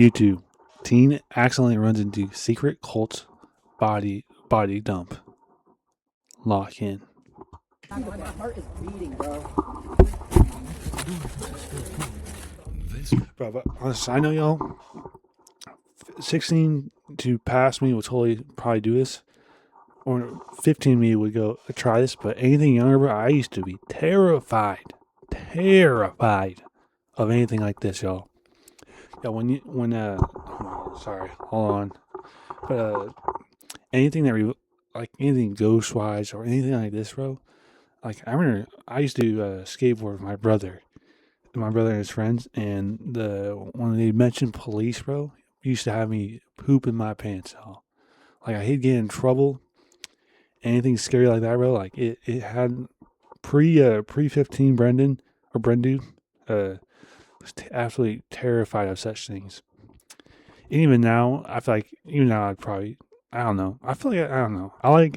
YouTube. Teen accidentally runs into secret cult body dump. Lock in. My heart is beating, bro. Bro, but on a side note, y'all, 16 to pass me would totally probably do this. Or 15 me would go try this, but anything younger, bro, I used to be terrified of anything like this, y'all. Yeah, sorry, hold on. But anything that like anything ghost wise or anything like this, bro. Like I remember, I used to skateboard with my brother and his friends, and when they mentioned police, bro, used to have me pooping my pants, y'all. Like I hate getting in trouble. Anything scary like that, bro. Like it had pre 15 Brendu was absolutely terrified of such things. And even now, I feel like even now I'd probably, I don't know. I feel like I don't know. I like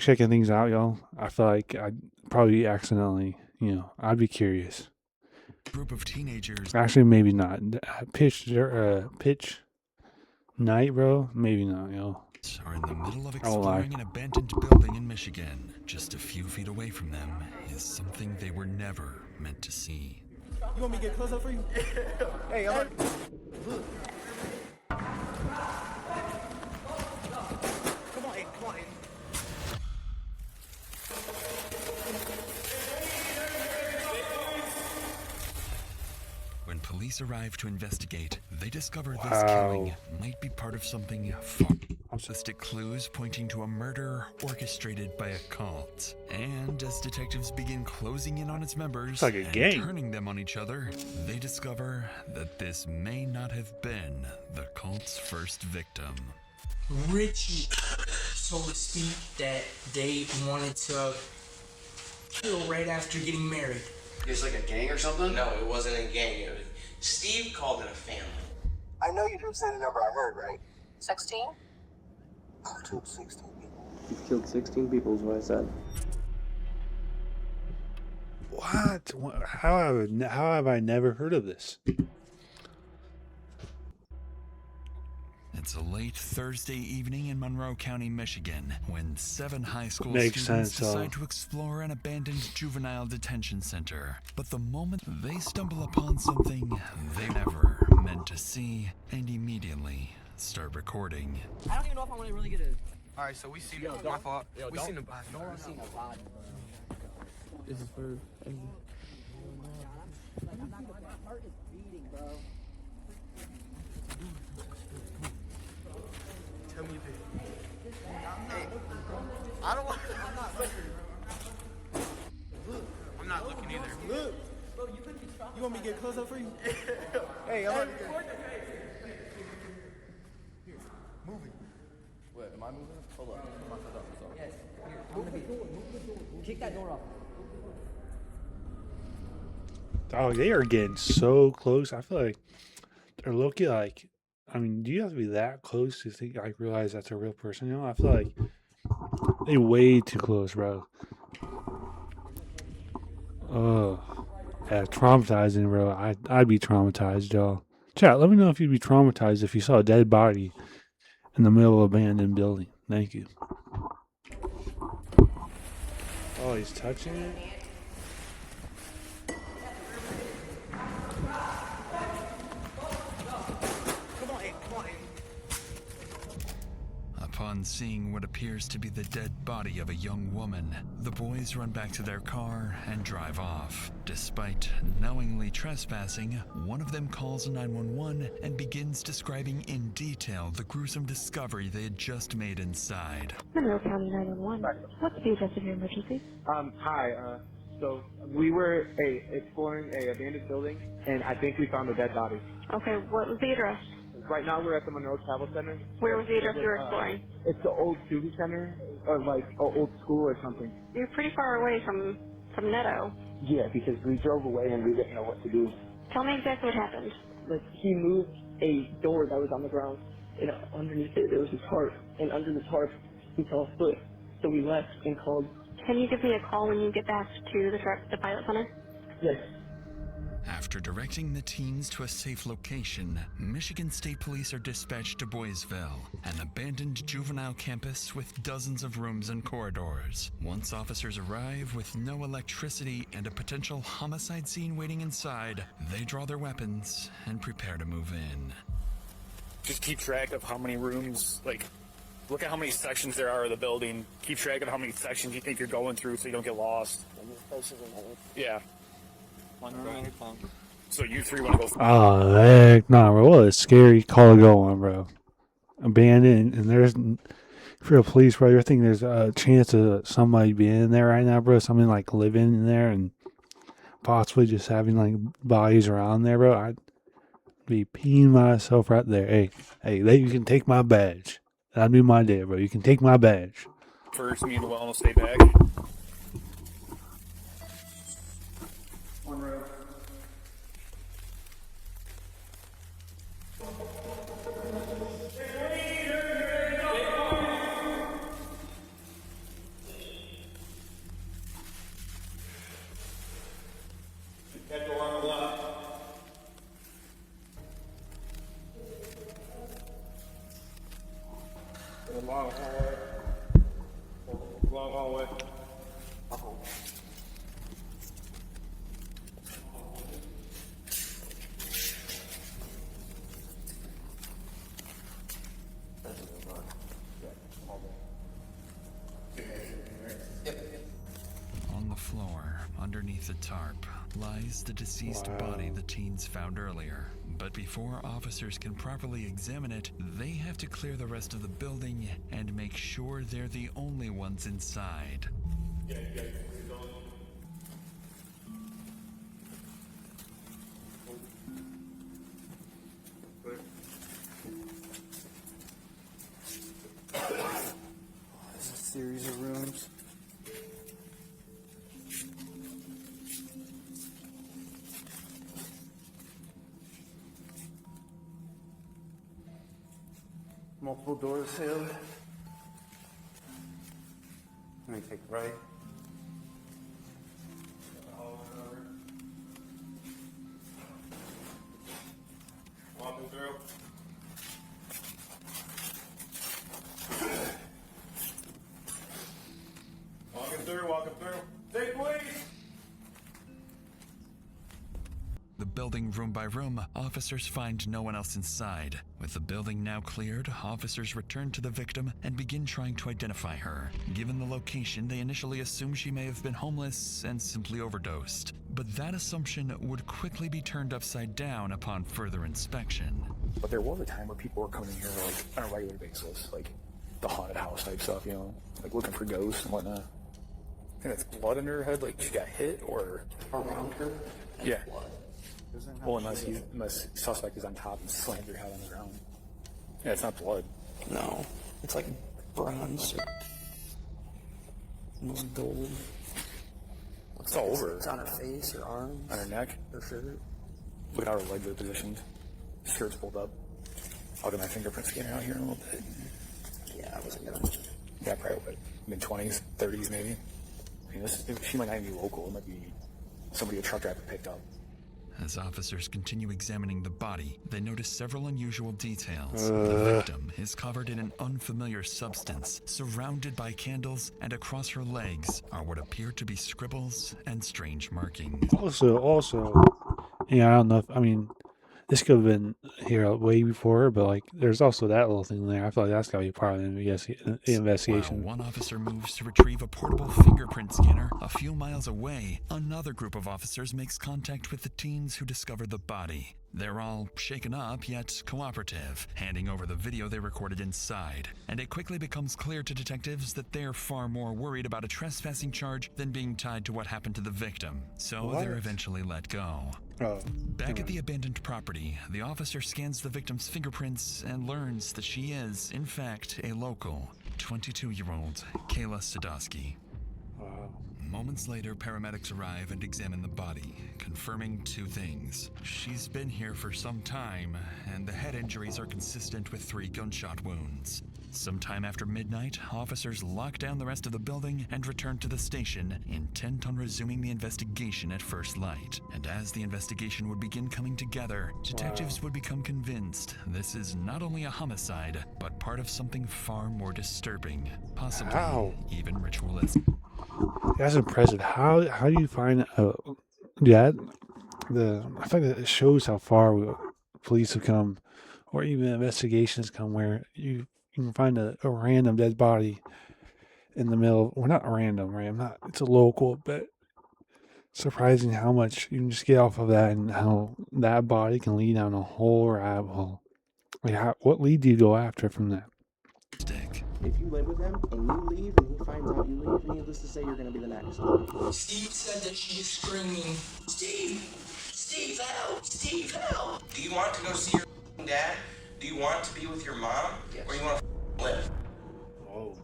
checking things out, y'all. I feel like I'd probably accidentally, I'd be curious. Group of teenagers. Actually, maybe not. Pitch night, bro. Maybe not, y'all. Are in the middle of exploring an abandoned building in Michigan. Just a few feet away from them is something they were never meant to see. You want me to get close up for you? Hey, look. Come on in. When police arrive to investigate, they discover this killing might be part of something far. Realistic clues pointing to a murder orchestrated by a cult. And as detectives begin closing in on its members like a gang. turning them on each other, they discover that this may not have been the cult's first victim. Richie told us speak that they wanted to kill right after getting married. It's like a gang or something? No, it wasn't a gang. Steve called it a family. I know you didn't say the number I heard, right? 16? I've killed 16 people. You've killed 16 people is what I said. What? How have I never heard of this? It's a late Thursday evening in Monroe County, Michigan, when 7 high school Makes students sense, decide to explore an abandoned juvenile detention center. But the moment they stumble upon something they never meant to see, and immediately start recording. I don't even know if I want to really get it. All right, so we seen my fault. We seen the body. We seen a body. This is for... My heart is beating, bro. Tell me if it. Hey, I don't want. I'm not looking either. Look. You want me to get close up for you? Hey, I'm Here, moving. Wait, am I moving? Hold up. Yes. Here, move the door. Kick that door off. Oh, they are getting so close. I feel like they're looking like. I mean, do you have to be that close to think I realize that's a real person? I feel like they way too close, bro. Oh, yeah, traumatizing, bro. I'd be traumatized, y'all. Chat, let me know if you'd be traumatized if you saw a dead body in the middle of an abandoned building. Thank you. Oh, he's touching it? Upon seeing what appears to be the dead body of a young woman, the boys run back to their car and drive off. Despite knowingly trespassing, one of them calls 911 and begins describing in detail the gruesome discovery they had just made inside. Monroe County 911. What's the address of your emergency? Hi, so we were exploring a abandoned building, and I think we found a dead body. Okay, what was the address? Right now we're at the Monroe Travel Center. Where was the address you were exploring? It's the old student center, or like an old school or something. You're pretty far away from Netto. Yeah, because we drove away and we didn't know what to do. Tell me exactly what happened. Like, he moved a door that was on the ground, and underneath it there was a tarp, and under the tarp we saw a foot. So we left and called. Can you give me a call when you get back to the pilot center? Yes. After directing the teens to a safe location, Michigan State Police are dispatched to Boysville, an abandoned juvenile campus with dozens of rooms and corridors. Once officers arrive with no electricity and a potential homicide scene waiting inside, they draw their weapons and prepare to move in. Just keep track of how many rooms, like, look at how many sections there are of the building. Keep track of how many sections you think you're going through so you don't get lost. Yeah. So you three want to go? Oh, heck nah, bro. What a scary call to go on, bro. Abandoned, and there's, for the police, bro, you think there's a chance of somebody being in there right now, bro? Somebody, like, living in there and possibly just having, like, bodies around there, bro? I'd be peeing myself right there. Hey, you can take my badge. That'd be my day, bro. You can take my badge. First, me and Llewellyn will stay back. One row. Head along the left. Long hallway. Long hallway. On the floor, underneath the tarp, lies the deceased body the teens found earlier. But before officers can properly examine it, they have to clear the rest of the building and make sure they're the only ones inside. There's a series of rooms. Multiple doors sealed. Let me take a right. Walking through. Walking through. Stay, please. The building room by room, officers find no one else inside. With the building now cleared, officers return to the victim and begin trying to identify her. Given the location, they initially assume she may have been homeless and simply overdosed. But that assumption would quickly be turned upside down upon further inspection. But there was a time where people were coming here like on a regular basis, like the haunted house type stuff, you know, like looking for ghosts and whatnot. I think that's blood under her head, like she got hit or Around her? yeah. Well, unless suspect is on top and slammed her head on the ground. Yeah, it's not blood. No. It's like bronze. Almost gold. It's all over. It's on her face, her arms. On her neck. Her shirt. Look at how her legs are positioned. Shirt's pulled up. I'll get my fingerprint scanner out here in a little bit. Yeah, I wasn't gonna. Yeah, probably what, mid-20s, 30s maybe. I mean, she might not even be local. It might be somebody a truck driver picked up. As officers continue examining the body, they notice several unusual details. The victim is covered in an unfamiliar substance, surrounded by candles, and across her legs are what appear to be scribbles and strange markings. Also, yeah, I don't know if, I mean, this could have been here way before, but like, there's also that little thing there. I feel like that's got to be part of the investigation. While one officer moves to retrieve a portable fingerprint scanner, a few miles away, another group of officers makes contact with the teens who discovered the body. They're all shaken up, yet cooperative, handing over the video they recorded inside. And it quickly becomes clear to detectives that they're far more worried about a trespassing charge than being tied to what happened to the victim. So they're eventually let go. Back at the abandoned property, the officer scans the victim's fingerprints and learns that she is, in fact, a local, 22-year-old Kayla Sadowski. Moments later, paramedics arrive and examine the body, confirming two things. She's been here for some time, and the head injuries are consistent with 3 gunshot wounds. Sometime after midnight, officers lock down the rest of the building and return to the station, intent on resuming the investigation at first light. And as the investigation would begin coming together, detectives would become convinced this is not only a homicide, but part of something far more disturbing, possibly even ritualistic. That's impressive. How do you find that? I feel like that shows how far police have come, or even investigations come, where you can find a random dead body in the middle. Well, not random, right? It's a local, but surprising how much you can just get off of that, and how that body can lead down a whole rabbit hole. Like, what lead do you go after from that? If you live with him and you leave and he finds out you leave, needless to say, you're going to be the next. Steve said that she's screaming, Steve! Steve, help! Steve, help! Do you want to go see your dad? Do you want to be with your mom? Yes. Or you want to live? Whoa.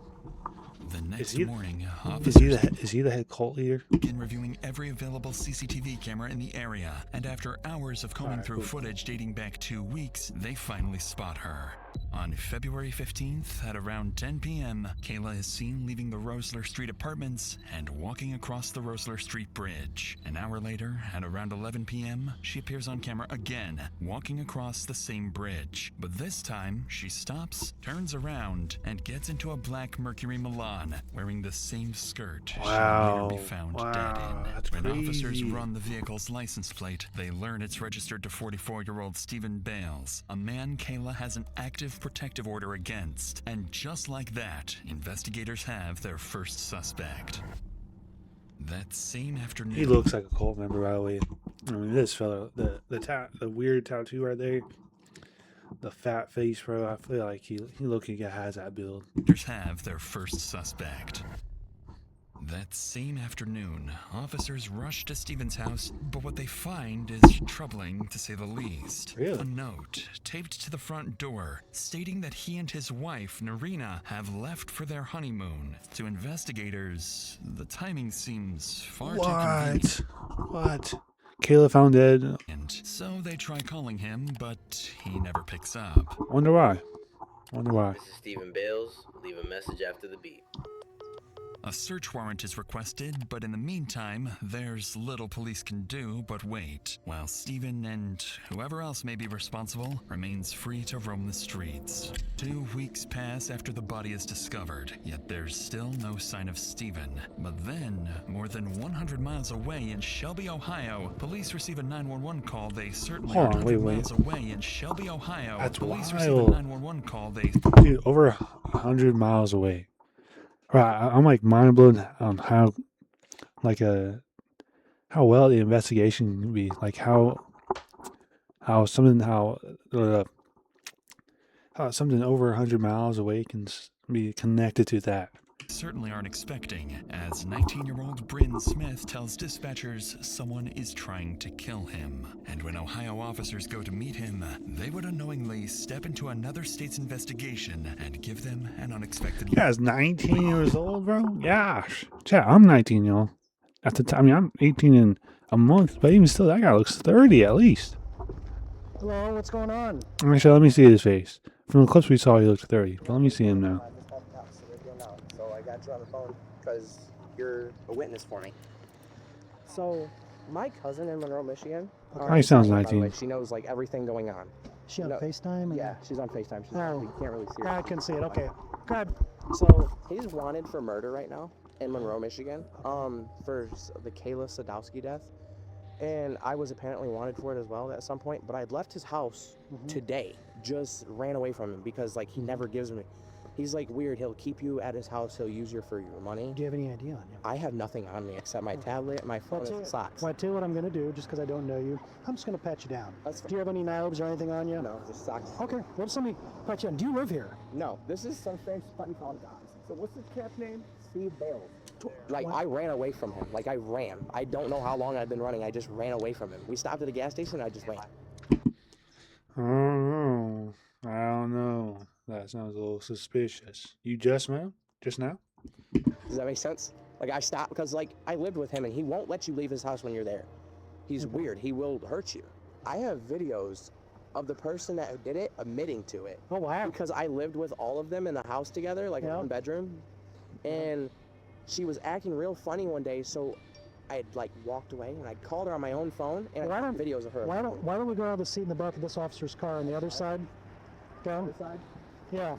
The next morning, Is he the head cult leader? begin reviewing every available CCTV camera in the area, and after hours of combing through footage dating back 2 weeks, they finally spot her. On February 15th, at around 10 p.m., Kayla is seen leaving the Rosler Street apartments and walking across the Rosler Street Bridge. An hour later, at around 11 p.m., she appears on camera again, walking across the same bridge. But this time, she stops, turns around, and gets into a black Mercury Milan, wearing the same skirt she later be found dead in. That's When crazy. officers run the vehicle's license plate, they learn it's registered to 44-year-old Stephen Bales, a man Kayla has an active protective order against. And just like that, investigators have their first suspect. That same afternoon... He looks like a cult member, by the way. I mean, this fella, the weird tattoo right there, the fat face, bro. I feel like he has that build. Investigators have their first suspect. That same afternoon, officers rush to Stephen's house, but what they find is troubling, to say the least. Really? A note taped to the front door stating that he and his wife, Narina, have left for their honeymoon. To investigators, the timing seems far too convenient. What? Kayla found dead. And so they try calling him, but he never picks up. Wonder why. This is Stephen Bales. Leave a message after the beep. A search warrant is requested, but in the meantime, there's little police can do but wait, while Stephen and whoever else may be responsible remains free to roam the streets. 2 weeks pass after the body is discovered, yet there's still no sign of Stephen. But then, more than 100 miles away in Shelby, Ohio, police receive a 911 call. They certainly Hold are on, 100 wait. miles away in Shelby, Ohio. That's Police receive a wild. 911 call. Dude, over 100 miles away. Right, I'm like mind blown on how well the investigation can be, like how something over 100 miles away can be connected to that. Certainly aren't expecting, as 19-year-old Bryn Smith tells dispatchers someone is trying to kill him. And when Ohio officers go to meet him, they would unknowingly step into another state's investigation and give them an unexpected... You guys 19 years old, bro? Gosh. Chat, I'm 19, y'all. At the time, I mean, I'm 18 in a month, but even still, that guy looks 30 at least. Hello, what's going on? Actually, let me see his face. From the clips we saw, he looked 30, but let me see him now. So I got you on the phone because you're a witness for me. So my cousin in Monroe, Michigan. He sounds by the 19. way, she knows like everything going on. She on FaceTime? Yeah, she's on FaceTime. Oh. You can't really see her. I can see it. Okay. Go ahead. So he's wanted for murder right now in Monroe, Michigan. For the Kayla Sadowski death. And I was apparently wanted for it as well at some point, but I'd left his house today. Just ran away from him because like he never gives me. He's like weird. He'll keep you at his house. He'll use you for your money. Do you have any idea on you? I have nothing on me except my tablet, my phone, and socks. Well, I tell you what I'm going to do, just because I don't know you. I'm just going to pat you down. Do you have any knives or anything on you? No, just socks. Okay, well, somebody pat you down. Do you live here? No, this is some French button called Dogs. So what's this cat's name? Steve Bales. Like, I ran away from him. Like, I ran. I don't know how long I've been running. I just ran away from him. We stopped at a gas station, and I just ran. I don't know. That sounds a little suspicious. You just now? Just now? Does that make sense? Like, I stopped because, like, I lived with him, and he won't let you leave his house when you're there. He's weird. He will hurt you. I have videos of the person that did it admitting to it. Oh, wow. Because I lived with all of them in the house together, like in one bedroom. And she was acting real funny one day, so I had, like, walked away, and I called her on my own phone, and I have videos of her. Why don't we go out of the seat in the back of this officer's car on the other side? Go. Other side? Yeah.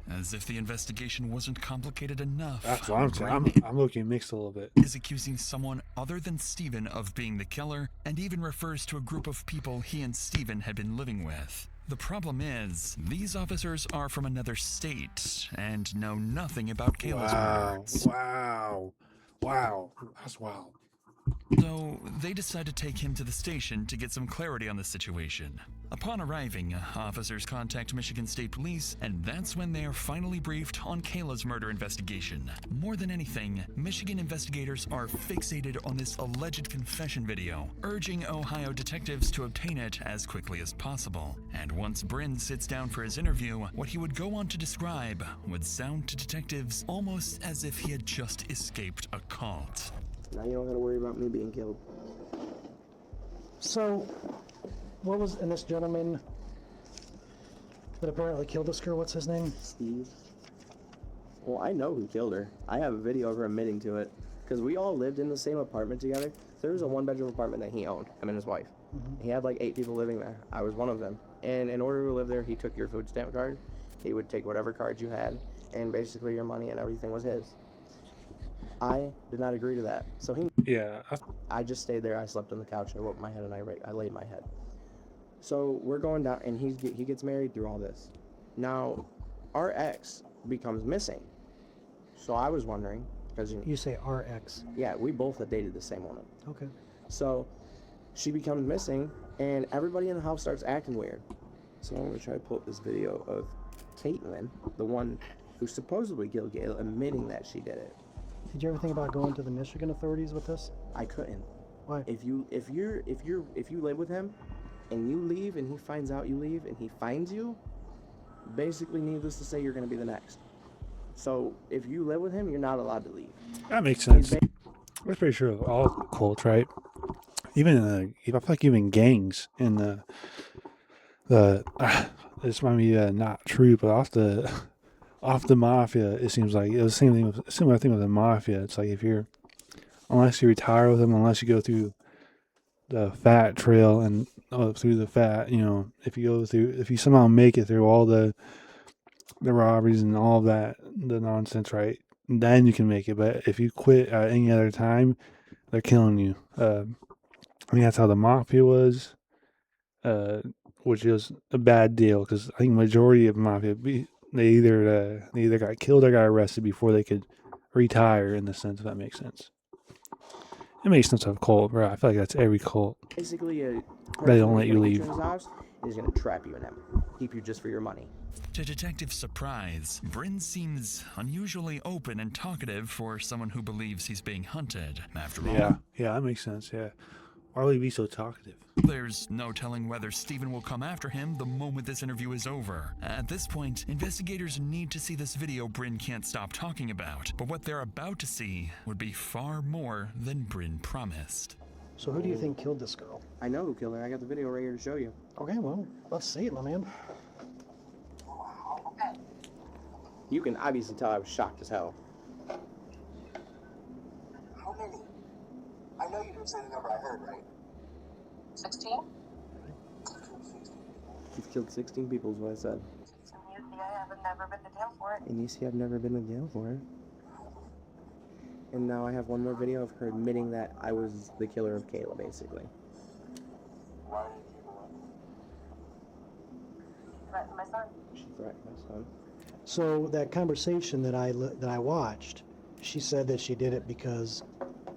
As if the investigation wasn't complicated enough. That's what I'm saying. I'm looking mixed a little bit. Is accusing someone other than Steven of being the killer, and even refers to a group of people he and Steven had been living with. The problem is, these officers are from another state and know nothing about Kayla's murders. Wow. That's wild. So, they decide to take him to the station to get some clarity on the situation. Upon arriving, officers contact Michigan State Police, and that's when they are finally briefed on Kayla's murder investigation. More than anything, Michigan investigators are fixated on this alleged confession video, urging Ohio detectives to obtain it as quickly as possible. And once Bryn sits down for his interview, what he would go on to describe would sound to detectives almost as if he had just escaped a cult. Now you don't gotta worry about me being killed. So, what was, and this gentleman that apparently killed this girl, what's his name? Steve. Well, I know who killed her. I have a video of her admitting to it. Because we all lived in the same apartment together. There was a one-bedroom apartment that he owned, him and his wife. He had like 8 people living there. I was one of them. And in order to live there, he took your food stamp card. He would take whatever cards you had, and basically your money and everything was his. I did not agree to that. So I just stayed there. I slept on the couch. I woke my head and I laid my head. So we're going down, and he gets married through all this. Now, our ex becomes missing. So I was wondering, because You say our ex. yeah, we both had dated the same woman. Okay. So she becomes missing, and everybody in the house starts acting weird. So I'm gonna try to pull up this video of Caitlin, the one who supposedly killed Gail, admitting that she did it. Did you ever think about going to the Michigan authorities with this? I couldn't. Why? If you live with him, and you leave, and he finds out you leave, and he finds you, basically, needless to say, you're gonna be the next. So if you live with him, you're not allowed to leave. That makes sense. That's pretty sure of all cults, right? Even I feel like even gangs in this might be not true, but off the mafia, it seems like it was the similar thing with the mafia. It's like unless you retire with them, unless you go through the fat trail and through the fat, if you somehow make it through all the robberies and all that, the nonsense, right? Then you can make it. But if you quit at any other time, they're killing you. I mean, that's how the mafia was, which is a bad deal because I think majority of mafia, they either got killed or got arrested before they could retire, in the sense, if that makes sense. It makes sense of cult, bro. I feel like that's every cult. Basically, They don't let you leave. His house is gonna trap you in him, keep you just for your money. To Detective's surprise, Bryn seems unusually open and talkative for someone who believes he's being hunted. After all, Yeah, that makes sense. Yeah, why would he be so talkative? there's no telling whether Steven will come after him the moment this interview is over. At this point, investigators need to see this video Bryn can't stop talking about, but what they're about to see would be far more than Bryn promised. So who do you think killed this girl? I know who killed her. I got the video right here to show you. Okay, well, let's see it, my man. You can obviously tell I was shocked as hell. How many? I know you didn't say the number I heard, right? 16? You've killed 16 people is what I said. And you see I haven't never been to jail for it. And you see I've never been to jail for it. And now I have one more video of her admitting that I was the killer of Kayla, basically. Why did you do it? Threatened my son. She threatened my son. So that conversation that I watched, she said that she did it because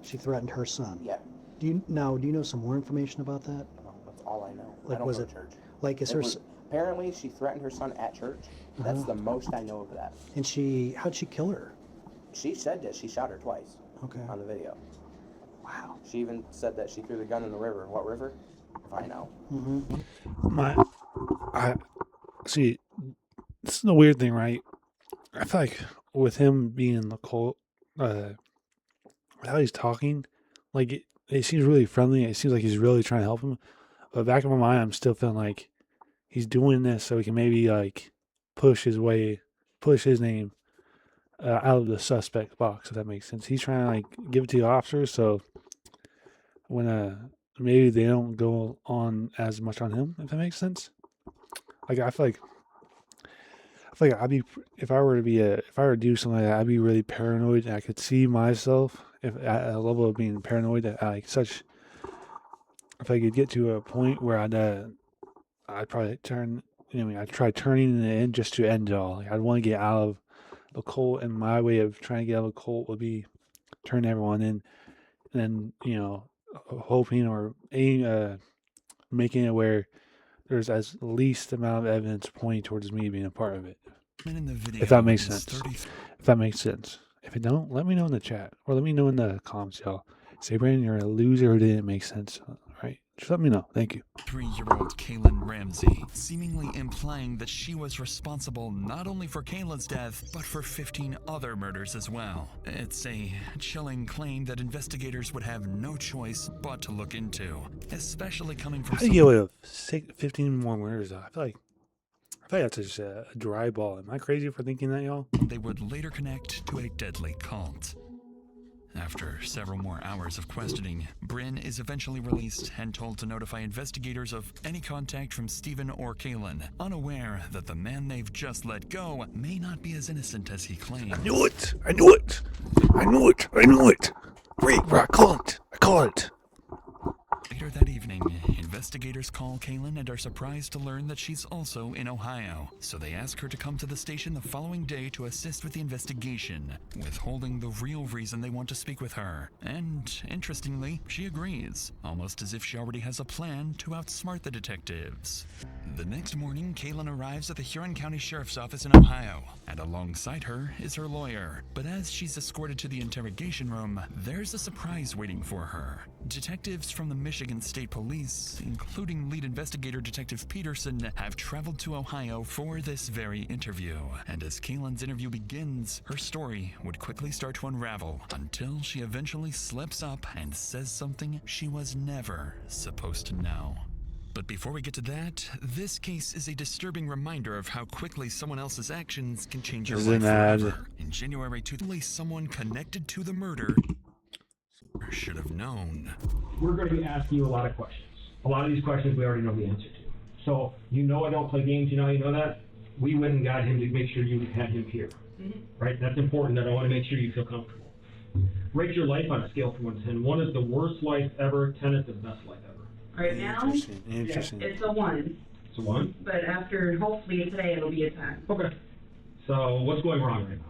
she threatened her son. Yeah. Do you know some more information about that? No, that's all I know. Like, I don't was go it to church. like is her? Apparently, she threatened her son at church. That's the most I know of that. And how'd she kill her? She said that she shot her twice. Okay. On the video. Wow. She even said that she threw the gun in the river. What river? If I know. I see. This is the weird thing, right? I feel like with him being in the cult, how he's talking, like it seems really friendly. It seems like he's really trying to help him. But back in my mind, I'm still feeling like he's doing this so he can maybe like push his name out of the suspect box. If that makes sense, he's trying to like give it to the officers so when maybe they don't go on as much on him. If that makes sense. Like I feel like I'd be if I were to do something like that, I'd be really paranoid. And I could see myself if at a level of being paranoid that like such. If I could get to a point where I'd probably turn. I'd try turning it in just to end it all. Like I'd want to get out of the cult, and my way of trying to get out of the cult would be turn everyone in, and then hoping or making it where there's as least amount of evidence pointing towards me being a part of it. In the video If that makes is sense. If that makes sense. If it don't, let me know in the chat or let me know in the comments, y'all. Say, Brandon, you're a loser or didn't make sense. All right. Just let me know. Thank you. 3-year-old Kaylin Ramsey, seemingly implying that she was responsible not only for Kayla's death, but for 15 other murders as well. It's a chilling claim that investigators would have no choice but to look into, especially coming from How do you get away with 15 more murders? I feel like that's just a dry ball. Am I crazy for thinking that, y'all? They would later connect to a deadly cult. After several more hours of questioning, Bryn is eventually released and told to notify investigators of any contact from Stephen or Kaylin, unaware that the man they've just let go may not be as innocent as he claims. I knew it! I knew it! I knew it! I knew it! Great, I call it! I call it! Later that evening, investigators call Kaylin and are surprised to learn that she's also in Ohio. So they ask her to come to the station the following day to assist with the investigation, withholding the real reason they want to speak with her. And, interestingly, she agrees, almost as if she already has a plan to outsmart the detectives. The next morning, Kaylin arrives at the Huron County Sheriff's Office in Ohio, and alongside her is her lawyer. But as she's escorted to the interrogation room, there's a surprise waiting for her. Detectives from the Michigan State Police, including lead investigator Detective Peterson, have traveled to Ohio for this very interview. And as Kaylin's interview begins, her story would quickly start to unravel until she eventually slips up and says something she was never supposed to know. But before we get to that, this case is a disturbing reminder of how quickly someone else's actions can change your life forever. In January 2000, someone connected to the murder should have known. We're going to be asking you a lot of questions. A lot of these questions we already know the answer to. So, I don't play games, you know that? We went and got him to make sure you had him here. Right? That's important, that I want to make sure you feel comfortable. Rate your life on a scale from 1 to 10. 1 is the worst life ever, 10 is the best life ever. Right now, Interesting. it's a 1. It's a 1? But after, hopefully today, it'll be a 10. Okay. So, what's going wrong right now?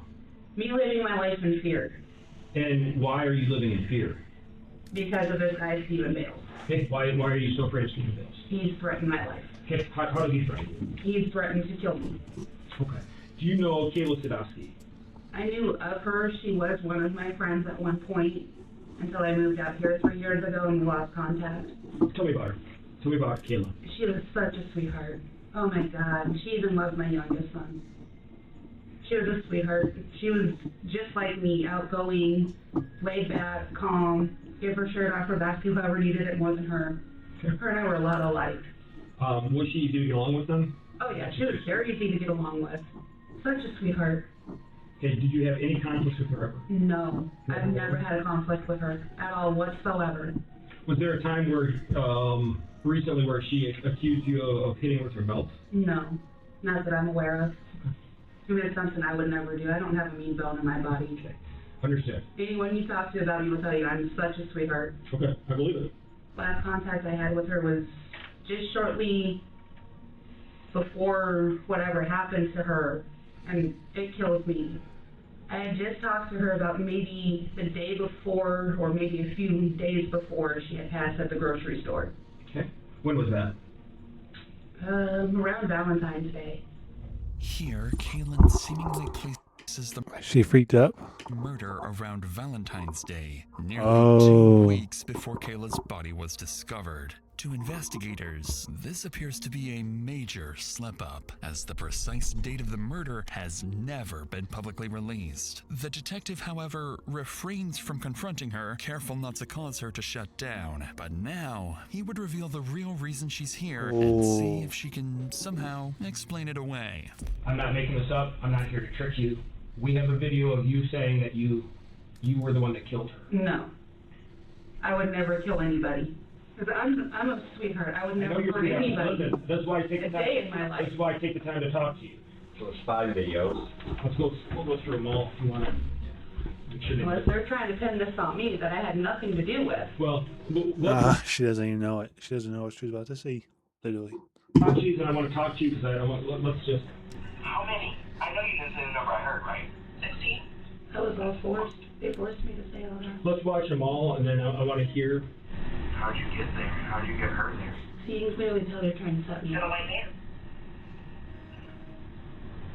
Me living my life in fear. And why are you living in fear? Because of this guy, Stephen Bales. Okay, why are you so afraid of Stephen Bales? He's threatened my life. Okay, how does he threaten you? He's threatened to kill me. Okay. Do you know Kayla Sadowski? I knew of her. She was one of my friends at one point until I moved out here 3 years ago and we lost contact. Tell me about her. Tell me about Kayla. She was such a sweetheart. Oh my God. She even loved my youngest son. She was a sweetheart. She was just like me, outgoing, laid back, calm, give her shirt off her back to whoever needed it more than her. Her and I were a lot alike. Was she easy to get along with them? Oh yeah, she was very easy to get along with. Such a sweetheart. Okay, did you have any conflicts with her ever? No, I've never had a conflict with her at all whatsoever. Was there a time where, recently where she accused you of hitting with her belt? No, not that I'm aware of. It's something I would never do. I don't have a mean bone in my body. Okay, understood. Anyone you talk to about me will tell you I'm such a sweetheart. Okay, I believe it. Last contact I had with her was just shortly before whatever happened to her, and it kills me. I had just talked to her about maybe the day before, or maybe a few days before she had passed at the grocery store. Okay, when was that? Around Valentine's Day. Here, Kaylin seemingly places the She freaked up? murder around Valentine's Day, nearly 2 Oh. weeks before Kayla's body was discovered. To investigators, this appears to be a major slip-up, as the precise date of the murder has never been publicly released. The detective, however, refrains from confronting her, careful not to cause her to shut down. But now, he would reveal the real reason she's here and see if she can somehow explain it away. I'm not making this up. I'm not here to trick you. We have a video of you saying that you were the one that killed her. No. I would never kill anybody. Because I'm a sweetheart. I would never hurt anybody. Listen, that's why I take the time. Day in my life. That's why I take the time to talk to you. So it's 5 videos. We'll go through them all if you want to. Unless they're trying to pin this on me that I had nothing to do with. Well, she doesn't even know it. She doesn't know what she's about to see. Literally. Talk to you, and I want to talk to you because let's just. How many? I know you didn't say the number I heard, right? 16? I was all forced. They forced me to say all that. Let's watch them all, and then I want to hear. How'd you get there? How'd you get hurt there? So you can clearly tell they're trying to set me up.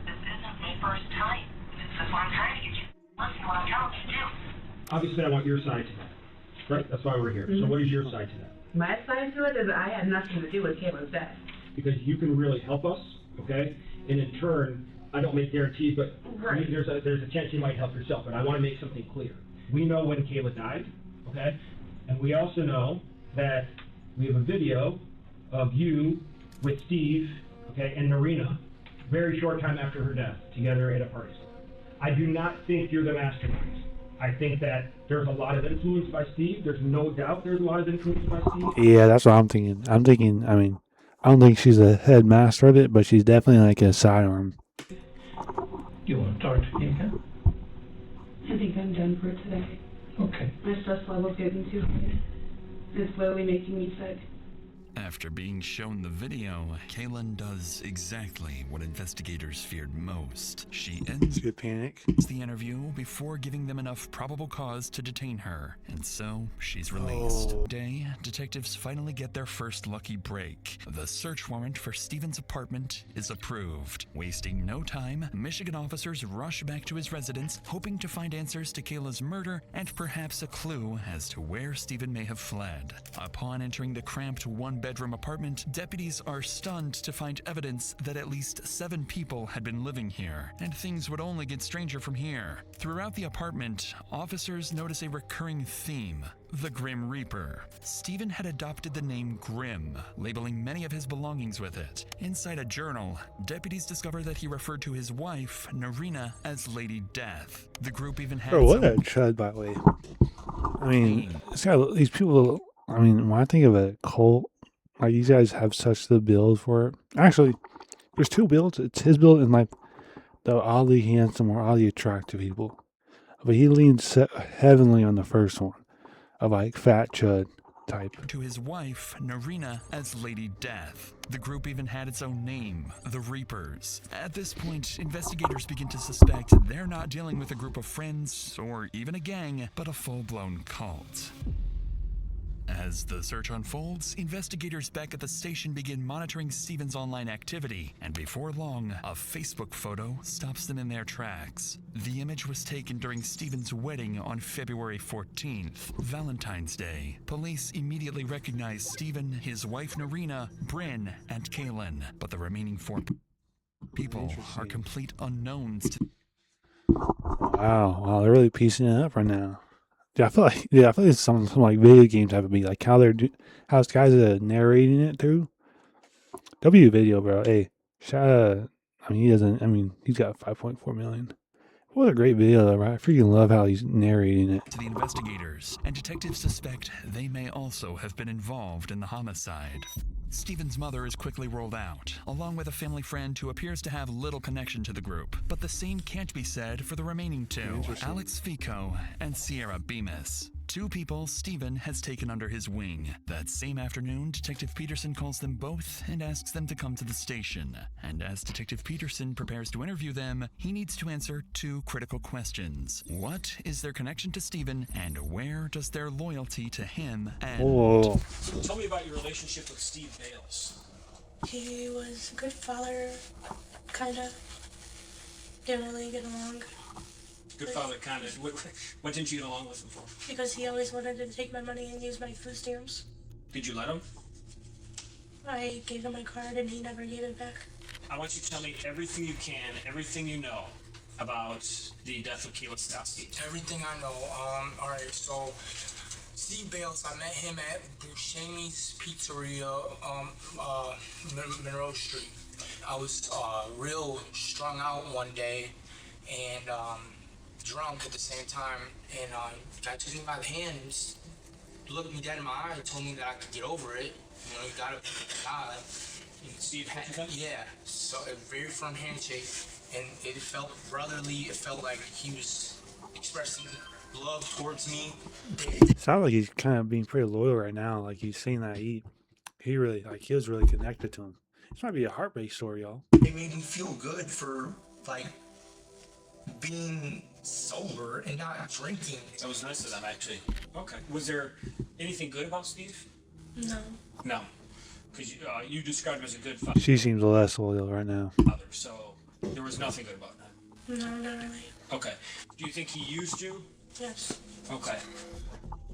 This isn't my first time. That's why I'm trying to get you. Listen to what I'm telling you to do. Obviously, I want your side to that. Right? That's why we're here. So what is your side to that? My side to it is I had nothing to do with Kayla's death. Because you can really help us, okay? And in turn, I don't make guarantees, but there's a chance you might help yourself. But I want to make something clear. We know when Kayla died, okay? And we also know that we have a video of you with Steve, okay, and Narina, very short time after her death, together at a party. I do not think you're the mastermind. I think that there's a lot of influence by Steve. There's no doubt there's a lot of influence by Steve. Yeah, that's what I'm thinking. I don't think she's the headmaster of it, but she's definitely like a sidearm. You want to talk to me again? I think I'm done for today. Okay. My stress level's getting too high. It's slowly making me sick. After being shown the video, Kaylin does exactly what investigators feared most. She ends the interview before giving them enough probable cause to detain her, and so she's released. Today, detectives finally get their first lucky break. The search warrant for Stephen's apartment is approved. Wasting no time, Michigan officers rush back to his residence, hoping to find answers to Kayla's murder and perhaps a clue as to where Stephen may have fled. Upon entering the cramped one-bedroom apartment, deputies are stunned to find evidence that at least 7 people had been living here, and things would only get stranger from here. Throughout the apartment, officers notice a recurring theme: the Grim Reaper. Stephen had adopted the name Grim, labeling many of his belongings with it. Inside a journal, deputies discover that he referred to his wife, Narina, as Lady Death. The group even had What a chud, by the way. I mean, these people, when I think of a cult, like, these guys have such the build for it. Actually, there's 2 builds. It's his build and, like, the oddly handsome or oddly attractive people. But he leans heavily on the first one, of, like, fat chud type. To his wife, Narina, as Lady Death. The group even had its own name, the Reapers. At this point, investigators begin to suspect they're not dealing with a group of friends or even a gang, but a full-blown cult. As the search unfolds, investigators back at the station begin monitoring Stephen's online activity, and before long, a Facebook photo stops them in their tracks. The image was taken during Stephen's wedding on February 14th, Valentine's Day. Police immediately recognize Stephen, his wife Narina, Bryn, and Kaylin, but the remaining 4 people are complete unknowns to... Wow, they're really piecing it up right now. I feel like some like video games have to be like how this guy's narrating it through. W video, bro. Hey, he's got 5.4 million. What a great video, though, right? I freaking love how he's narrating it. To the investigators, and detectives suspect they may also have been involved in the homicide. Stephen's mother is quickly rolled out, along with a family friend who appears to have little connection to the group. But the same can't be said for the remaining 2, Alex Fico and Sierra Bemis. 2 people Stephen has taken under his wing. That same afternoon, Detective Peterson calls them both and asks them to come to the station. And as Detective Peterson prepares to interview them, he needs to answer 2 critical questions. What is their connection to Stephen, and where does their loyalty to him end? Whoa. So tell me about your relationship with Steve Bales. He was a good father, kinda. Didn't really get along. Good father, kinda. What didn't you get along with him for? Because he always wanted to take my money and use my food stamps. Did you let him? I gave him my card and he never gave it back. I want you to tell me everything you can, everything you know about the death of Kayla Sadowski. Everything I know. Alright, so Steve Bales, I met him at Buscemi's Pizzeria, Monroe Street. I was real strung out one day and drunk at the same time, and guy took me by the hand and just looked me dead in my eye and told me that I could get over it. You know, you gotta die. Steve had Yeah, so a very firm handshake, and it felt brotherly. It felt like he was expressing love towards me. Sounds like he's kind of being pretty loyal right now. Like he's saying that he really he was really connected to him. This might be a heartbreak story, y'all. It made me feel good for like being sober and not drinking. That was nice of them, actually. Okay. Was there anything good about Steve? No. No. Because you described him as a good father, She seems less loyal right now. so there was nothing good about that. No, not really. Okay. Do you think he used you? Yes. Okay.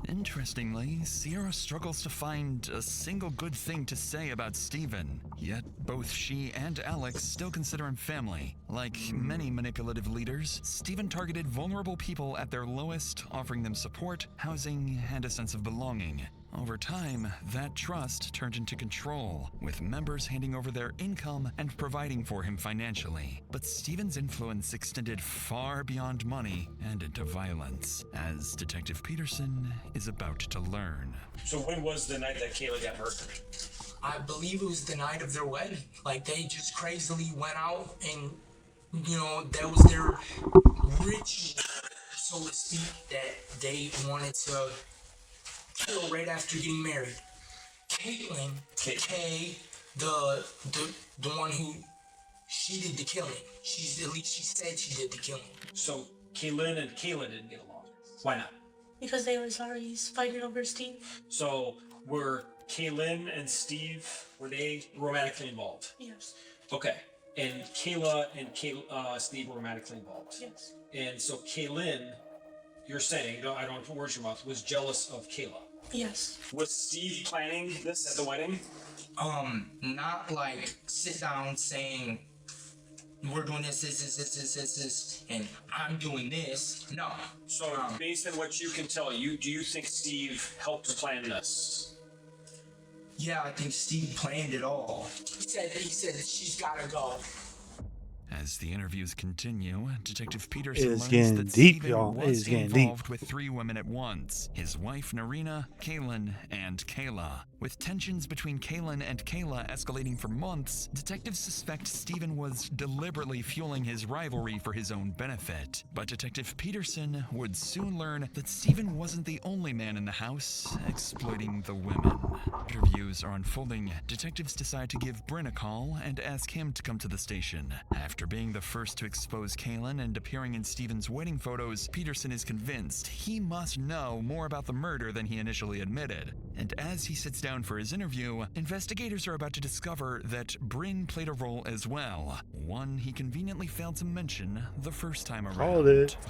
Interestingly, Sierra struggles to find a single good thing to say about Steven, yet both she and Alex still consider him family. Like many manipulative leaders, Steven targeted vulnerable people at their lowest, offering them support, housing, and a sense of belonging. Over time, that trust turned into control, with members handing over their income and providing for him financially. But Steven's influence extended far beyond money and into violence, as Detective Peterson is about to learn. So when was the night that Kayla got murdered? I believe it was the night of their wedding. Like, they just crazily went out and, you know, that was their ritual, so to speak, that they wanted to kill right after getting married. Caitlin, Kay, the one who, she did the killing. At least she said she did the killing. So Kaylin and Kayla didn't get along. Why not? Because they were sorry fighting over Steve. So were Kaylin and Steve, were they romantically involved? Yes. Okay. And Kayla and Steve were romantically involved? Yes. And so Kaylin, you're saying, I don't put words in your mouth, was jealous of Kayla? Yes. Was Steve planning this at the wedding? Not like sit down saying, we're doing this, and I'm doing this. No. So based on what you can tell, do you think Steve helped plan this? Yeah, I think Steve planned it all. He said that she's gotta go. As the interviews continue, Detective Peterson It's learns getting that deep, Steven y'all. was It's getting involved with 3 women at once: his wife Narina, Kaylin, and Kayla. With tensions between Kaylin and Kayla escalating for months, detectives suspect Steven was deliberately fueling his rivalry for his own benefit. But Detective Peterson would soon learn that Steven wasn't the only man in the house exploiting the women. Interviews are unfolding. Detectives decide to give Bryn a call and ask him to come to the station. After being the first to expose Kaylin and appearing in Steven's wedding photos, Peterson is convinced he must know more about the murder than he initially admitted. And as he sits down for his interview, investigators are about to discover that Bryn played a role as well, one he conveniently failed to mention the first time around.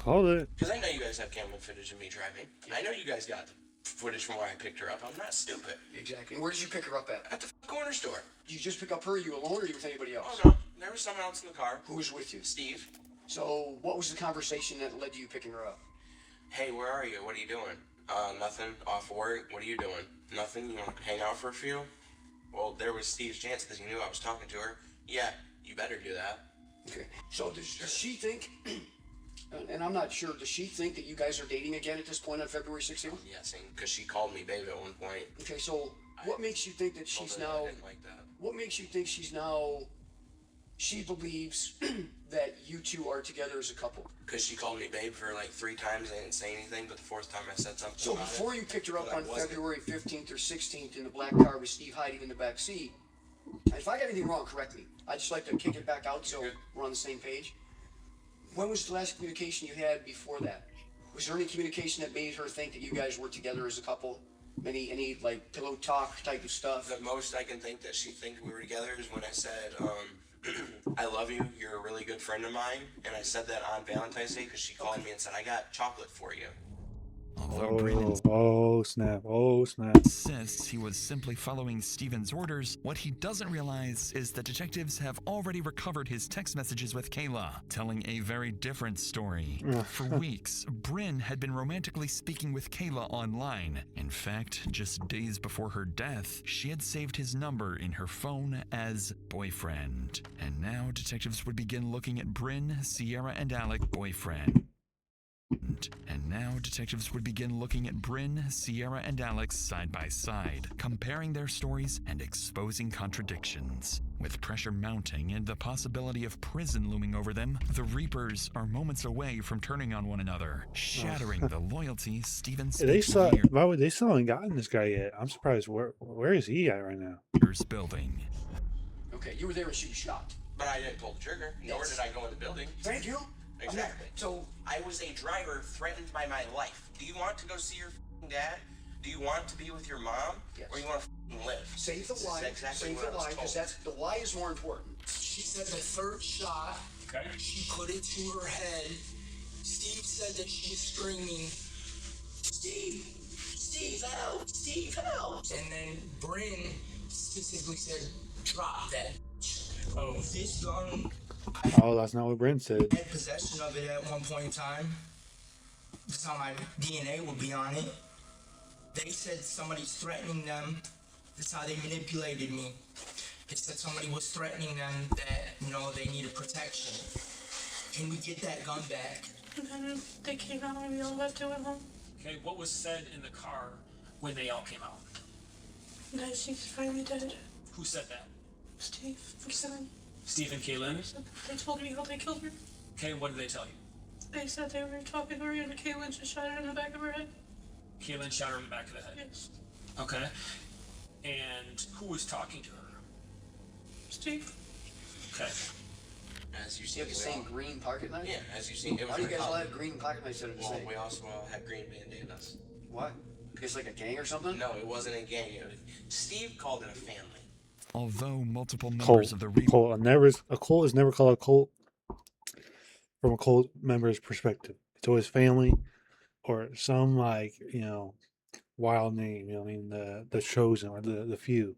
Hold it. Because I know you guys have camera footage of me driving. I know you guys got footage from where I picked her up. I'm not stupid. Exactly. And where did you pick her up at? At the corner store. Did you just pick up her? You alone, or you with anybody else? Oh, no. There was someone else in the car. Who was with you? Steve. So, what was the conversation that led to you picking her up? Hey, where are you? What are you doing? Nothing. Off work. What are you doing? Nothing. You want to hang out for a few? Well, there was Steve's chance because he knew I was talking to her. Yeah, you better do that. Okay. So, does she think, and I'm not sure, does she think that you guys are dating again at this point on February 16th? I'm guessing, because she called me babe at one point. Okay, so what makes you think that she's now... I didn't like that. What makes you think she's now... She believes that you two are together as a couple? Because she called me babe for like 3 times. I didn't say anything, but the 4th time I said something So about before it, you picked her up but I on wasn't. February 15th or 16th in the black car with Steve hiding in the back seat, if I got anything wrong, correct me. I'd just like to kick it back out so we're on the same page. When was the last communication you had before that? Was there any communication that made her think that you guys were together as a couple? Any like pillow talk type of stuff? The most I can think that she thinks we were together is when I said, I love you, you're a really good friend of mine. And I said that on Valentine's Day because she called me and said, I got chocolate for you. Although Bryn Oh snap! Oh snap! insists he was simply following Steven's orders, what he doesn't realize is that detectives have already recovered his text messages with Kayla, telling a very different story. For weeks, Bryn had been romantically speaking with Kayla online. In fact, just days before her death, she had saved his number in her phone as boyfriend. And now detectives would begin looking at Bryn, Sierra, and Alec boyfriend. And now detectives would begin looking at Bryn, Sierra, and Alex side by side, comparing their stories and exposing contradictions. With pressure mounting and the possibility of prison looming over them, the Reapers are moments away from turning on one another, shattering the loyalty Steven Yeah, they spent still, years why would they still haven't gotten this guy yet? I'm surprised. Where is he at right now? building. Okay, you were there when she was shot. But I didn't pull the trigger, nor did I go in the building. Thank you. Exactly. So I was a driver threatened by my life. Do you want to go see your dad? Do you want to be with your mom? Yes. Or you want to live? Save the This is lie. exactly Save what the I was lie, because told. that's the lie is more important. She said the third shot, she put it to her head. Steve said that she was screaming, Steve! Steve, help! Steve, help! And then Bryn specifically said, drop that. Oh, this gun, Oh, that's not what Brent said. I had possession of it at one point in time. That's how my DNA would be on it. They said somebody's threatening them. That's how they manipulated me. They said somebody was threatening them that, you know, they needed protection. Can we get that gun back? And then they came out and we all left it went home. Okay, what was said in the car when they all came out? That she's finally dead. Who said that? Steve and Kevin. Steve and Kaylin? They told me how they killed her. Okay, what did they tell you? They said they were talking to her and Kaylin just shot her in the back of her head. Kaylin shot her in the back of the head? Yes. Okay. And who was talking to her? Steve. Okay. As you You see, have the same green pocket knife? Yeah, as you see, it was Why do you guys all recovered. have green pocket knives that are the Well, same? we also had green bandanas. What? Because like a gang or something? No, it wasn't a gang. Steve called it a family. Although multiple members Cult. of the Reapers A cult is never called a cult from a cult member's perspective. It's always family or some wild name. You know what I mean? The chosen or the few.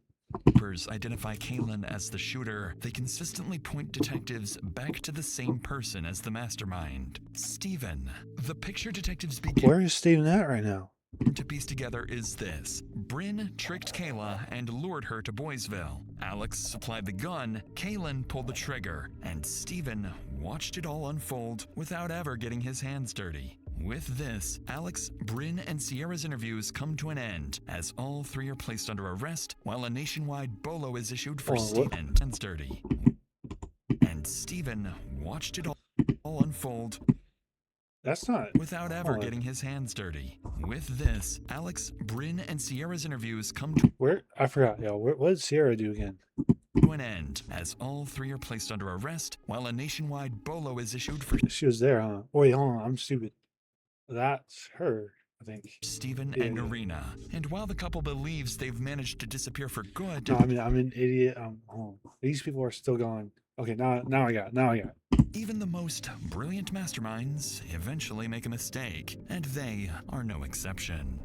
identify Kaylin as the shooter, they consistently point detectives back to the same person as the mastermind, Steven. The picture detectives begin Where is Steven at right now? to piece together is this. Bryn tricked Kayla and lured her to Boysville. Alex supplied the gun, Kaylin pulled the trigger, and Steven watched it all unfold without ever getting his hands dirty. With this, Alex, Bryn, and Sierra's interviews come to an end, as all three are placed under arrest, while a nationwide BOLO is issued for Steven hands dirty. And Steven watched it all unfold That's not without ever hold on. getting his hands dirty. With this, Alex, Bryn, and Sierra's interviews come to I forgot. Yeah, what did Sierra do again? an end, as all three are placed under arrest, while a nationwide BOLO is issued for She was there, huh? Oh, wait, hold on. I'm stupid. That's her, I think. Steven Yeah, and yeah. Narina. And while the couple believes they've managed to disappear for good, No, I mean, I'm an idiot. Hold on. These people are still gone. Okay, now I got it. even the most brilliant masterminds eventually make a mistake, and they are no exception.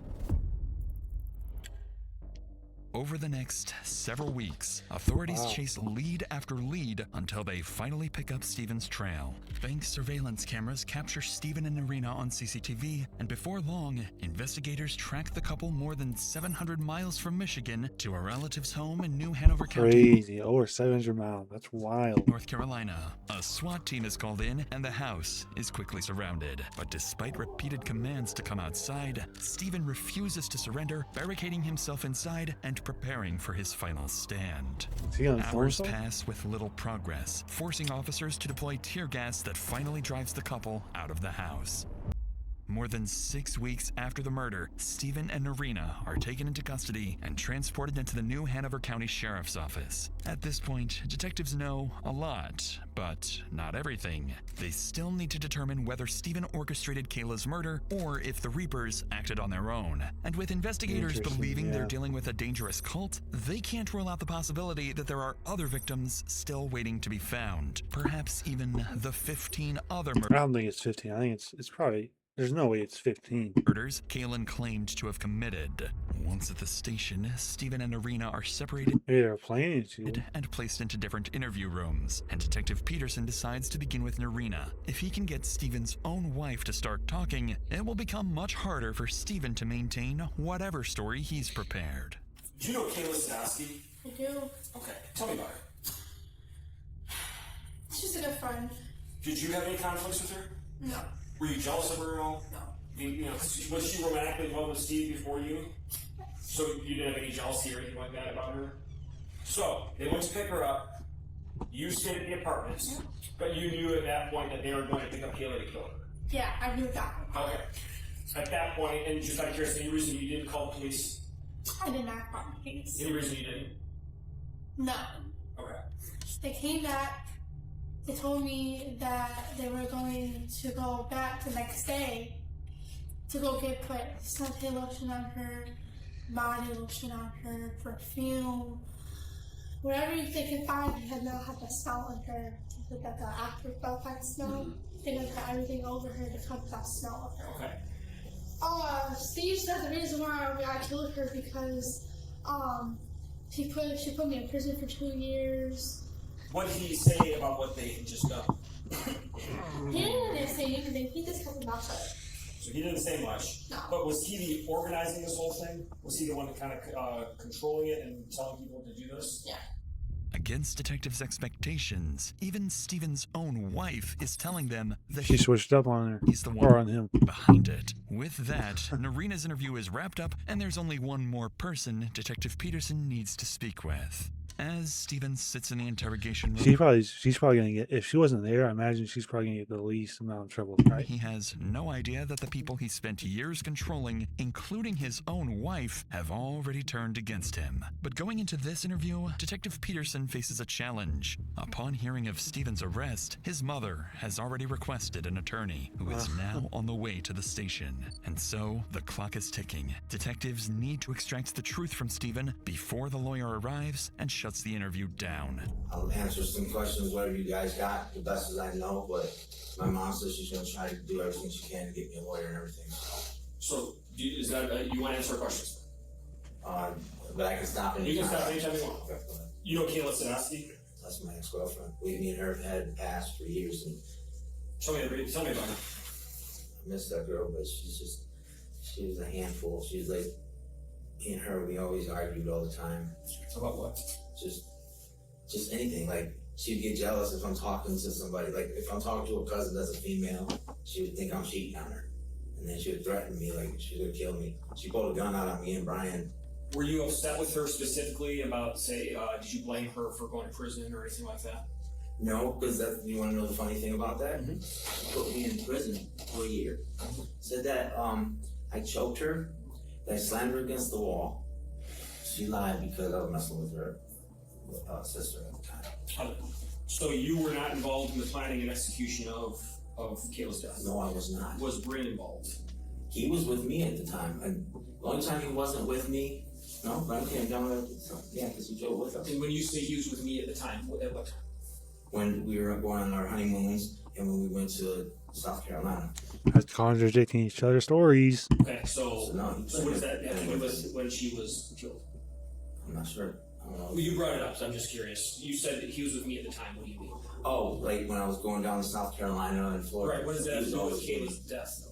Over the next several weeks, authorities chase lead after lead until they finally pick up Steven's trail. Bank surveillance cameras capture Steven and Narina on CCTV, and before long, investigators track the couple more than 700 miles from Michigan to a relative's home in New Hanover County, Crazy. Over 700 miles. That's wild. North Carolina. A SWAT team is called in, and the house is quickly surrounded. But despite repeated commands to come outside, Steven refuses to surrender, barricading himself inside and preparing for his final stand. Is he on the phone Hours still? pass with little progress, forcing officers to deploy tear gas that finally drives the couple out of the house. More than 6 weeks after the murder, Steven and Narina are taken into custody and transported into the New Hanover County Sheriff's Office. At this point, detectives know a lot, but not everything. They still need to determine whether Steven orchestrated Kayla's murder or if the Reapers acted on their own. And with investigators Interesting, believing they're yeah. dealing with a dangerous cult, they can't rule out the possibility that there are other victims still waiting to be found. Perhaps even the 15 other I don't think it's 15. I think it's probably There's no way it's 15. murders Kalen claimed to have committed. Once at the station, Stephen and Irina are separated Maybe they're planning to. and placed into different interview rooms, and Detective Peterson decides to begin with Irina. If he can get Stephen's own wife to start talking, it will become much harder for Stephen to maintain whatever story he's prepared. Do you know Kayla Sadowski? I do. Okay, tell me about her. She's a good friend. Did you have any conflicts with her? No. Were you jealous of her at all? No. You know, was she romantically involved with Steve before you? So you didn't have any jealousy or anything like that about her? So, they went to pick her up. You stayed at the apartment, but you knew at that point that they were going to pick up Kayla to kill her. Yeah, I knew that. Okay. At that point, and just out of curiosity, any reason you didn't call the police? I did not call the police. Any reason you didn't? No. Okay. They came back. They told me that they were going to go back the next day to go put suntan lotion on her, body lotion on her, perfume, whatever they could find. They had not had the smell on her, like the after effect smell. They had put everything over her to cut that smell of her. Okay. Steve said the reason why I killed her because she put me in prison for 2 years. What did he say about what they had just done? He didn't say anything. He just kept about it. So he didn't say much. No. But was he the organizing this whole thing? Was he the one that kind of controlling it and telling people to do this? Yeah. Against detectives' expectations, even Stephen's own wife is telling them that She switched up on her. he's the one Or on him. behind it. With that, Irina's interview is wrapped up, and there's only one more person Detective Peterson needs to speak with. As Stephen sits in the interrogation room, She's probably gonna get, if she wasn't there, I imagine she's probably gonna get the least amount of trouble, right? he has no idea that the people he spent years controlling, including his own wife, have already turned against him. But going into this interview, Detective Peterson faces a challenge. Upon hearing of Stephen's arrest, his mother has already requested an attorney who is now on the way to the station. And so, the clock is ticking. Detectives need to extract the truth from Stephen before the lawyer arrives and shuts the interview down. I'll answer some questions, whatever you guys got, the best as I know, but my mom says she's going to try to do everything she can to get me a lawyer and everything. So, is that, you want to answer questions? But I can stop anytime. You can stop anytime you want. Okay. You know Kayla Sadowski? That's my ex-girlfriend. Me and her had passed for years, and Tell me about her. I miss that girl, but she was a handful. She was like, me and her, we always argued all the time. About what? Just anything. Like, she'd get jealous if I'm talking to somebody. Like, if I'm talking to a cousin that's a female, she would think I'm cheating on her. And then she would threaten me, like, she would kill me. She pulled a gun out on me and Brian. Were you upset with her specifically about, say, did you blame her for going to prison or anything like that? No, because you want to know the funny thing about that? She put me in prison for a year. Said that I choked her, that I slammed her against the wall. She lied because I was messing with her sister at the time. So you were not involved in the planning and execution of Kayla's death? No, I was not. Was Bryn involved? He was with me at the time. And the only time he wasn't with me, no, Brian came down with yeah, because he drove with us. And when you say he was with me at the time, at what time? When we were going on our honeymoons and when we went to South Carolina. That's contradicting each other's stories. Okay, so what does that have to do with when she was killed? I'm not sure. I don't know. Well, you brought it up, so I'm just curious. You said that he was with me at the time. What do you mean? Oh, like when I was going down to South Carolina and Florida. Right, what does that have to do with Kayla's death?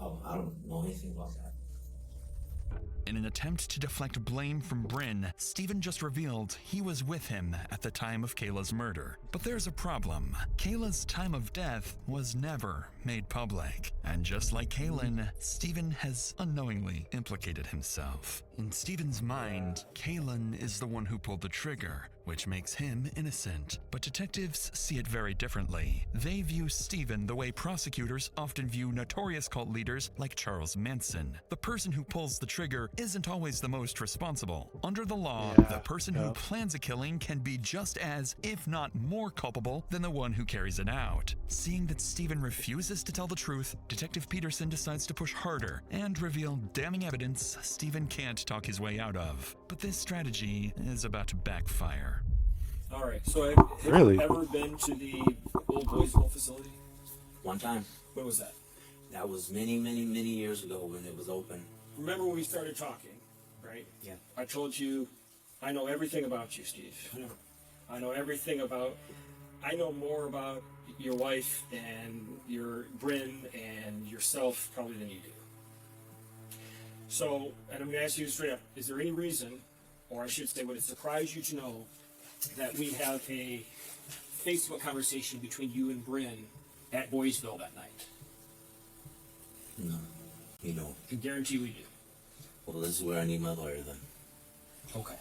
Oh, I don't know anything about that. In an attempt to deflect blame from Bryn, Stephen just revealed he was with him at the time of Kayla's murder. But there's a problem. Kayla's time of death was never made public. And just like Kaylin, Stephen has unknowingly implicated himself. In Stephen's mind, Kaylin is the one who pulled the trigger, which makes him innocent. But detectives see it very differently. They view Stephen the way prosecutors often view notorious cult leaders like Charles Manson. The person who pulls the trigger isn't always the most responsible. Under the law, the person who plans a killing can be just as, if not more culpable than the one who carries it out. Seeing that Stephen refuses to tell the truth, Detective Peterson decides to push harder and reveal damning evidence Stephen can't talk his way out of. But this strategy is about to backfire. All right, so have Really? you ever been to the old Boysville facility? One time. When was that? That was many, many, many years ago when it was open. Remember when we started talking, right? Yeah. I told you, I know everything about you, Steve. I know everything about, I know more about your wife and your Bryn and yourself probably than you do. So, and I'm going to ask you straight up, is there any reason, or I should say, would it surprise you to know that we have a Facebook conversation between you and Bryn at Boysville that night? No, you don't. I guarantee we do. Well, this is where I need my lawyer then. Okay.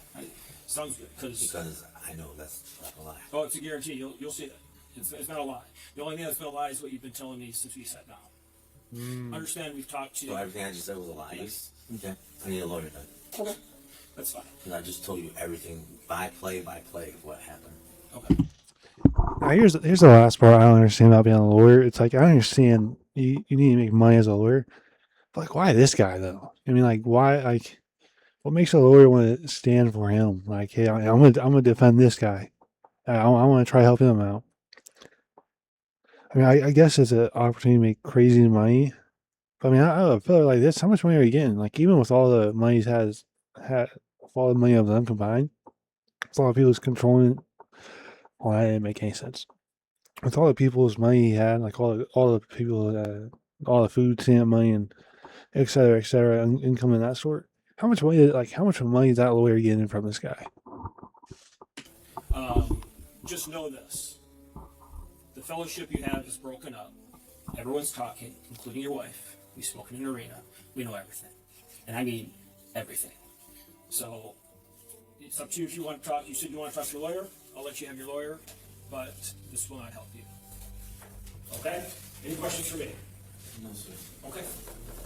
Sounds good. Because I know that's not a lie. Oh, it's a guarantee. You'll see it. It's not a lie. The only thing that's been a lie is what you've been telling me since we sat down. Understand we've talked to you. So everything I just said was a lie? Yes. Okay. I need a lawyer then. Okay. That's fine. And I just told you everything by play of what happened. Okay. Now here's the last part I don't understand about being a lawyer. It's like I understand you need to make money as a lawyer, but like why this guy though? I mean, like why like what makes a lawyer want to stand for him? Like, hey, I'm gonna defend this guy. I want to try to help him out. I mean, I guess it's an opportunity to make crazy money. But I mean, I feel like this. How much money are you getting? Like, even with all the money he's had, all the money of them combined, it's a lot of people's controlling. Well, that didn't make any sense. With all the people's money he had, like all the people, all the food stamp money and et cetera, income and that sort. How much money is that lawyer getting from this guy? Just know this. The fellowship you have is broken up. Everyone's talking, including your wife. We've spoken in arena. We know everything. And I mean everything. So it's up to you if you want to talk. You said you want to talk to your lawyer. I'll let you have your lawyer, but this will not help you. Okay? Any questions for me? No, sir. Okay.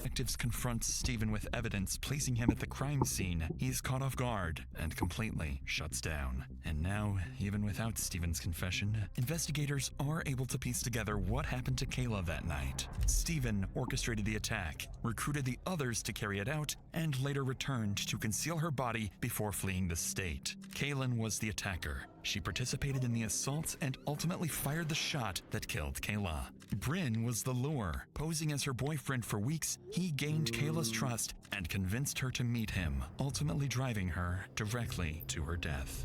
Detectives confront Stephen with evidence placing him at the crime scene. He's caught off guard and completely shuts down. And now, even without Stephen's confession, investigators are able to piece together what happened to Kayla that night. Stephen orchestrated the attack, recruited the others to carry it out, and later returned to conceal her body before fleeing the state. Kaylin was the attacker. She participated in the assault and ultimately fired the shot that killed Kayla. Bryn was the lure. Posing as her boyfriend for weeks, he gained Kayla's trust and convinced her to meet him, ultimately driving her directly to her death.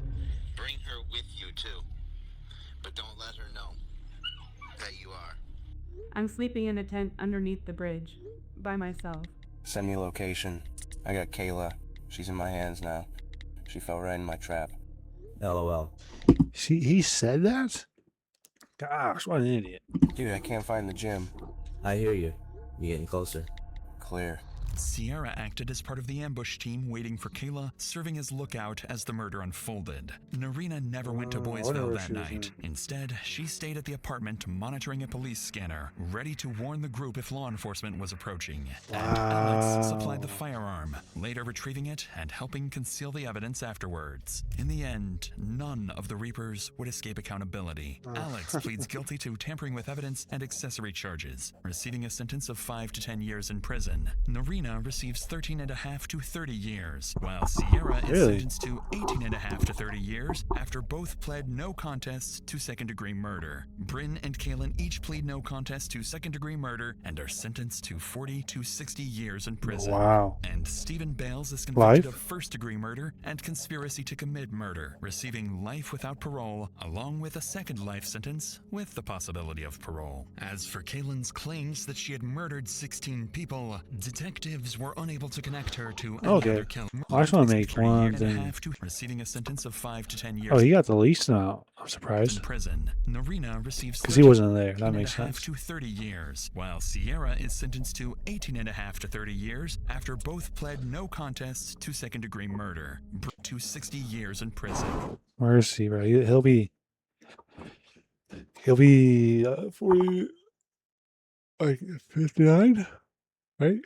Bring her with you too, but don't let her know that you are. I'm sleeping in a tent underneath the bridge, by myself. Send me a location. I got Kayla. She's in my hands now. She fell right in my trap. LOL. He said that? Gosh, what an idiot. Dude, I can't find the gym. I hear you. You're getting closer. Clear. Sierra acted as part of the ambush team waiting for Kayla, serving as lookout as the murder unfolded. Narina never went to Boysville that night. Instead, she stayed at the apartment monitoring a police scanner, ready to warn the group if law enforcement was approaching. And Alex supplied the firearm, later retrieving it and helping conceal the evidence afterwards. In the end, none of the Reapers would escape accountability. Alex pleads guilty to tampering with evidence and accessory charges, receiving a sentence of 5 to 10 years in prison. Narina receives 13.5 to 30 years, while Sierra is sentenced to 18.5 to 30 years after both pled no contest to second-degree murder. Bryn and Kaylin each plead no contest to second-degree murder and are sentenced to 40 to 60 years in prison. Wow. And Stephen Bales is convicted of first-degree murder and conspiracy to commit murder, receiving life without parole, along with a second life sentence with the possibility of parole. As for Kaylin's claims that she had murdered 16 people, detectives were unable to connect her to another kill. I just want to make one thing. Receiving a sentence of 5 to 10 years. Oh, he got the least now. I'm surprised. In prison, Narina receives because he wasn't there. That makes sense. To 30 years, while Sierra is sentenced to 18.5 to 30 years after both pled no contest to second-degree murder, to 60 years in prison. Where is he, bro? He'll be 40, like 59, right?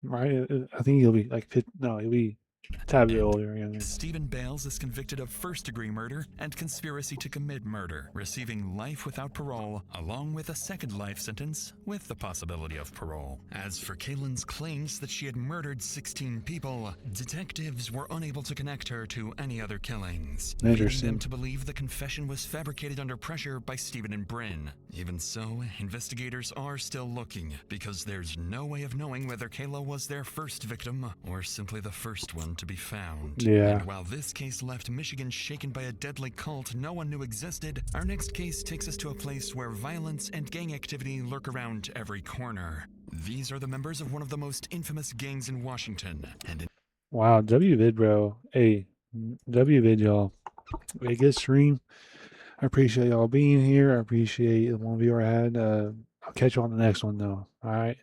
Right, I think he'll be like he'll be A tad bit older, younger. Stephen Bales is convicted of first-degree murder and conspiracy to commit murder, receiving life without parole, along with a second life sentence with the possibility of parole. As for Kaylin's claims that she had murdered 16 people, detectives were unable to connect her to any other killings, leading them to believe the confession was fabricated under pressure by Stephen and Bryn. Even so, investigators are still looking, because there's no way of knowing whether Kayla was their first victim or simply the first one to be found. Yeah. And while this case left Michigan shaken by a deadly cult no one knew existed, our next case takes us to a place where violence and gang activity lurk around every corner. These are the members of one of the most infamous gangs in Washington. And Wow, WVid, bro. Hey, WVid, y'all. Hey, good stream. I appreciate y'all being here. I appreciate the one viewer I had. I'll catch you on the next one, though. All right.